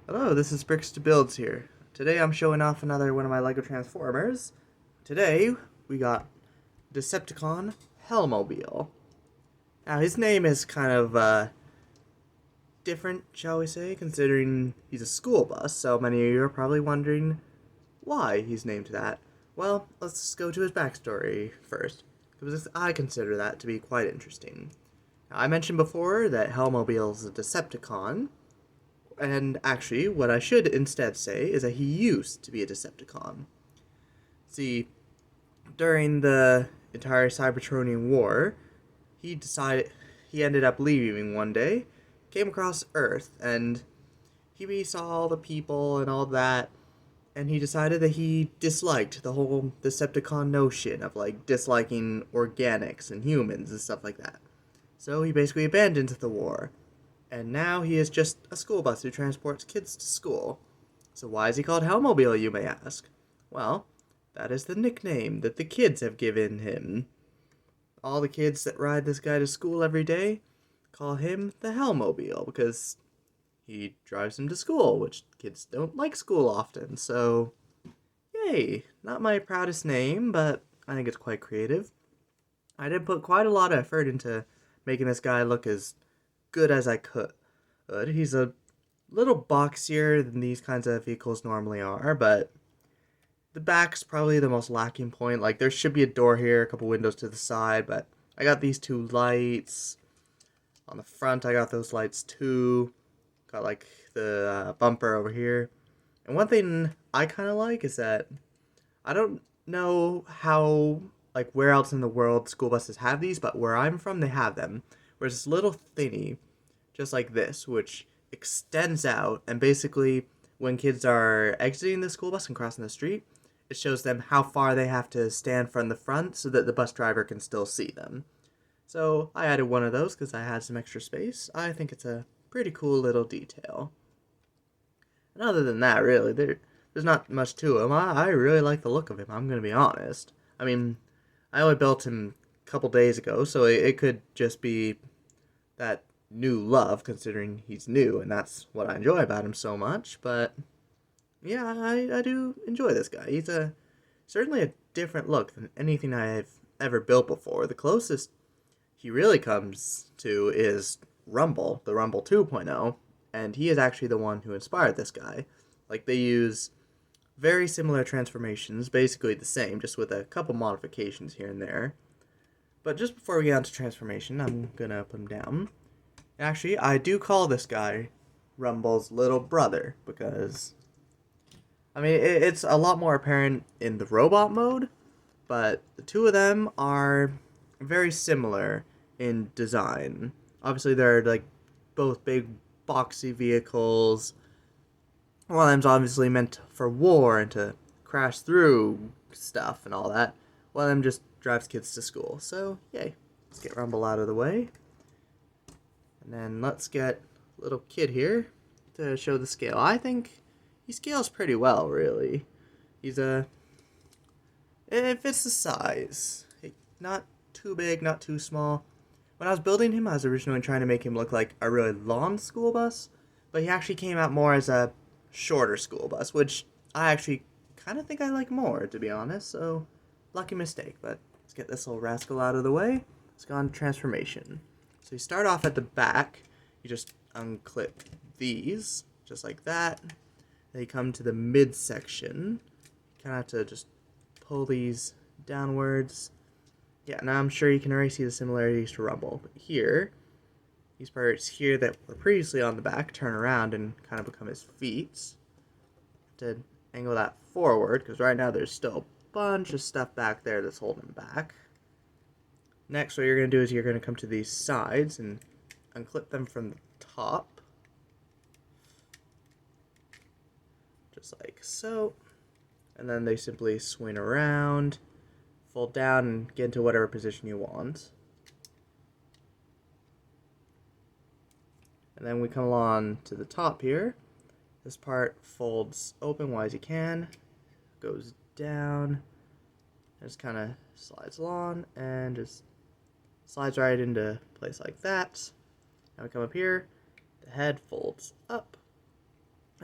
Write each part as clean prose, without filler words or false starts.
Hello, this is Bricks to Builds here. Today I'm showing off another one of my LEGO Transformers. Today we got Decepticon Hellmobile. Now his name is kind of different, shall we say, considering he's a school bus, so many of you are probably wondering why he's named that. Well, let's go to his backstory first, because I consider that to be quite interesting. Now, I mentioned before that Hellmobile is a Decepticon, and actually, what I should instead say is that he used to be a Decepticon. See, during the entire Cybertronian War, he ended up leaving one day, came across Earth, and he saw all the people and all that, and he decided that he disliked the whole Decepticon notion of like disliking organics and humans and stuff like that. So he basically abandoned the war, and now he is just a school bus who transports kids to school. So why is he called Hellmobile, you may ask? Well, that is the nickname that the kids have given him. All the kids that ride this guy to school every day call him the Hellmobile because he drives them to school, which kids don't like school often. So, yay! Not my proudest name, but I think it's quite creative. I did put quite a lot of effort into making this guy look as good as I could. He's a little boxier than these kinds of vehicles normally are, but the back's probably the most lacking point. Like, there should be a door here, a couple windows to the side, but I got these two lights. On the front, I got those lights too. Got, like, the bumper over here. And one thing I kind of like is that I don't know how, like, where else in the world school buses have these, but where I'm from, they have them. Whereas this little thingy, just like this, which extends out, and basically, when kids are exiting the school bus and crossing the street, it shows them how far they have to stand from the front so that the bus driver can still see them. So I added one of those because I had some extra space. I think it's a pretty cool little detail. And other than that, really, there's not much to him. I really like the look of him, I'm going to be honest. I mean, I only built him a couple days ago, so it could just be that new love, considering he's new, and that's what I enjoy about him so much. But yeah, I do enjoy this guy. He's certainly a different look than anything I've ever built before. The closest he really comes to is Rumble, the Rumble 2.0, and he is actually the one who inspired this guy. Like, they use very similar transformations, basically the same, just with a couple modifications here and there. But just before we get on to transformation, I'm gonna put him down. Actually, I do call this guy Rumble's little brother because, I mean, it's a lot more apparent in the robot mode, but the two of them are very similar in design. Obviously, they're like both big, boxy vehicles. One of them's obviously meant for war and to crash through stuff and all that. One of them just drives kids to school. So, yay. Let's get Rumble out of the way. And then let's get little kid here to show the scale. I think he scales pretty well, really. He's a... It fits the size. Not too big, not too small. When I was building him, I was originally trying to make him look like a really long school bus, but he actually came out more as a shorter school bus, which I actually kind of think I like more, to be honest, so lucky mistake. But let's get this little rascal out of the way. Let's go on to transformation. So you start off at the back, you just unclip these, just like that. Then you come to the midsection. You kind of have to just pull these downwards. Yeah, now I'm sure you can already see the similarities to Rumble. But here, these parts here that were previously on the back turn around and kind of become his feet. To angle that forward, because right now there's still a bunch of stuff back there that's holding him back. Next, what you're going to do is you're going to come to these sides and unclip them from the top. Just like so. And then they simply swing around, fold down, and get into whatever position you want. And then we come along to the top here. This part folds open wide as you can, goes down, just kind of slides along, and just slides right into place like that. Now we come up here, the head folds up,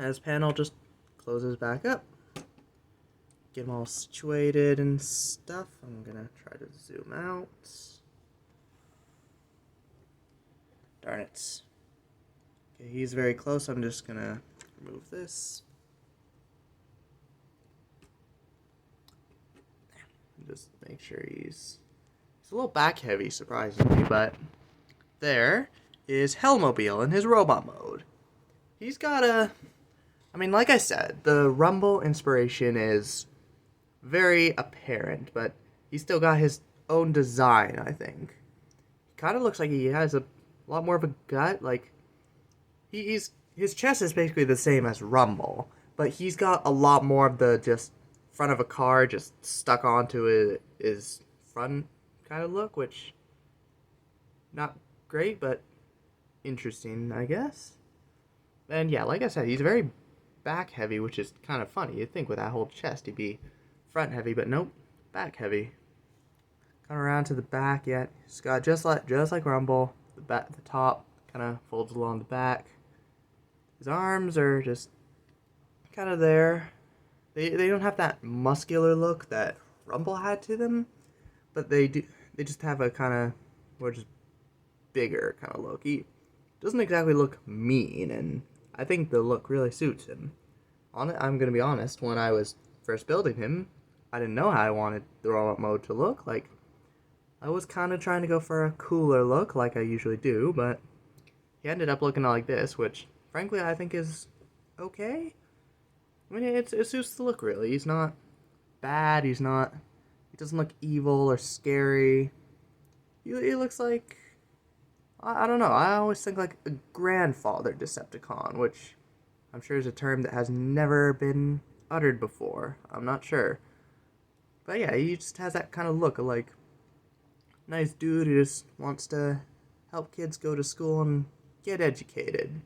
And his panel just closes back up. Get him all situated and stuff. I'm gonna try to zoom out. Darn it. Okay, he's very close. I'm just gonna remove this. Just make sure he's a little back heavy, surprisingly, but there is Hellmobile in his robot mode. He's got I mean, like I said, the Rumble inspiration is very apparent, but he's still got his own design, I think. He kind of looks like he has a lot more of a gut, like, his chest is basically the same as Rumble, but he's got a lot more of the just front of a car just stuck onto his front kind of look, which not great, but interesting, I guess. And yeah, like I said, he's very back heavy, which is kind of funny. You'd think with that whole chest he'd be front heavy, but nope, back heavy. Come around to the back, yeah, he's got just like Rumble. The top kind of folds along the back. His arms are just kind of there. They don't have that muscular look that Rumble had to them, but they do. They just have a kind of more just bigger kind of look. He doesn't exactly look mean, and I think the look really suits him. I'm gonna be honest. When I was first building him, I didn't know how I wanted the robot mode to look. Like, I was kind of trying to go for a cooler look, like I usually do, but he ended up looking like this, which frankly I think is okay. I mean, it suits the look, really. He's not bad. He doesn't look evil or scary. He looks like, I don't know. I always think like a grandfather Decepticon, which I'm sure is a term that has never been uttered before. I'm not sure. But yeah, he just has that kind of look of like nice dude who just wants to help kids go to school and get educated.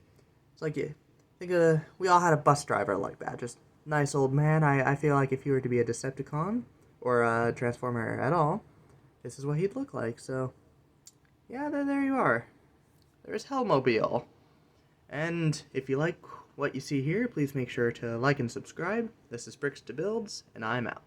It's like, yeah, we all had a bus driver like that. Just nice old man. I feel like if you were to be a Decepticon or a Transformer at all, this is what he'd look like. So, yeah, there you are. There's Hellmobile. And if you like what you see here, please make sure to like and subscribe. This is Bricks to Builds, and I'm out.